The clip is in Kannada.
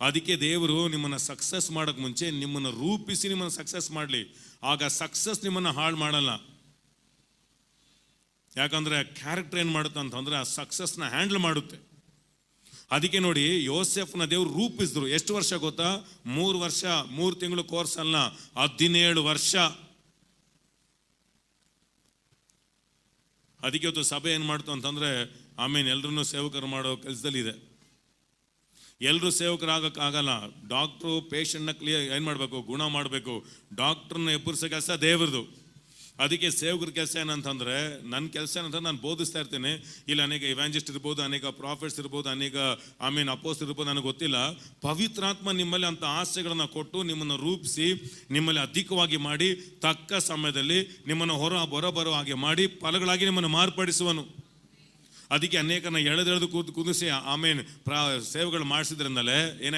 ಅದಕ್ಕೆ ದೇವರು ನಿಮ್ಮನ್ನು ಸಕ್ಸಸ್ ಮಾಡೋಕ್ಕೆ ಮುಂಚೆ ನಿಮ್ಮನ್ನು ರೂಪಿಸಿ ನಿಮ್ಮನ್ನು ಸಕ್ಸಸ್ ಮಾಡಲಿ. ಆಗ ಸಕ್ಸಸ್ ನಿಮ್ಮನ್ನು ಹಾಳು ಮಾಡಲ್ಲ. ಯಾಕಂದರೆ ಕ್ಯಾರೆಕ್ಟರ್ ಏನು ಮಾಡುತ್ತೆ ಅಂತಂದರೆ ಆ ಸಕ್ಸಸ್ನ ಹ್ಯಾಂಡಲ್ ಮಾಡುತ್ತೆ. ಅದಕ್ಕೆ ನೋಡಿ, ಯೋಸೆಫ್ನ ದೇವರು ರೂಪಿಸಿದ್ರು. ಎಷ್ಟು ವರ್ಷ ಗೊತ್ತಾ? 3 ವರ್ಷ, 3 ತಿಂಗಳು ಕೋರ್ಸ್ ಅಲ್ಲ, 17 ವರ್ಷ. ಅದಕ್ಕೆ ಇವತ್ತು ಸಭೆ ಏನು ಮಾಡ್ತು ಅಂತಂದರೆ, ಆಮೇಲೆ ಎಲ್ಲರನ್ನೂ ಸೇವಕರು ಮಾಡೋ ಕೆಲಸದಲ್ಲಿದೆ. ಎಲ್ಲರೂ ಸೇವಕರಾಗಕ್ಕಾಗಲ್ಲ. ಡಾಕ್ಟ್ರು ಪೇಷಂಟ್ನ ಏನು ಮಾಡಬೇಕು? ಗುಣ ಮಾಡಬೇಕು. ಡಾಕ್ಟ್ರನ್ನ ಎಬ್ಬರಿಸೋ ಕೆಲಸ ದೇವ್ರದು. ಅದಕ್ಕೆ ಸೇವಕರ ಕೆಲಸ ಏನಂತಂದರೆ, ನನ್ನ ಕೆಲಸ ಏನಂತಂದ್ರೆ ನಾನು ಬೋಧಿಸ್ತಾ ಇರ್ತೀನಿ. ಇಲ್ಲಿ ಅನೇಕ ಇವ್ಯಾಂಜಲಿಸ್ಟ್ ಇರ್ಬೋದು, ಅನೇಕ ಪ್ರಾಫಿಟ್ಸ್ ಇರ್ಬೋದು, ಅನೇಕ ಅಪೋಸ್ಟ್ ಇರ್ಬೋದು, ನನಗೆ ಗೊತ್ತಿಲ್ಲ. ಪವಿತ್ರಾತ್ಮ ನಿಮ್ಮಲ್ಲಿ ಅಂಥ ಆಸೆಗಳನ್ನು ಕೊಟ್ಟು ನಿಮ್ಮನ್ನು ರೂಪಿಸಿ, ನಿಮ್ಮಲ್ಲಿ ಅಧಿಕವಾಗಿ ಮಾಡಿ, ತಕ್ಕ ಸಮಯದಲ್ಲಿ ನಿಮ್ಮನ್ನು ಹೊರಬರೋ ಹಾಗೆ ಮಾಡಿ, ಫಲಗಳಾಗಿ ನಿಮ್ಮನ್ನು ಮಾರ್ಪಡಿಸುವನು. ಅದಕ್ಕೆ ಅನೇಕನ ಎಳೆದೆಳೆದು ಕುದಿಸಿ ಸೇವೆಗಳು ಮಾಡಿಸಿದ್ರಿಂದಲೇ ಏನಾಯ್ತು?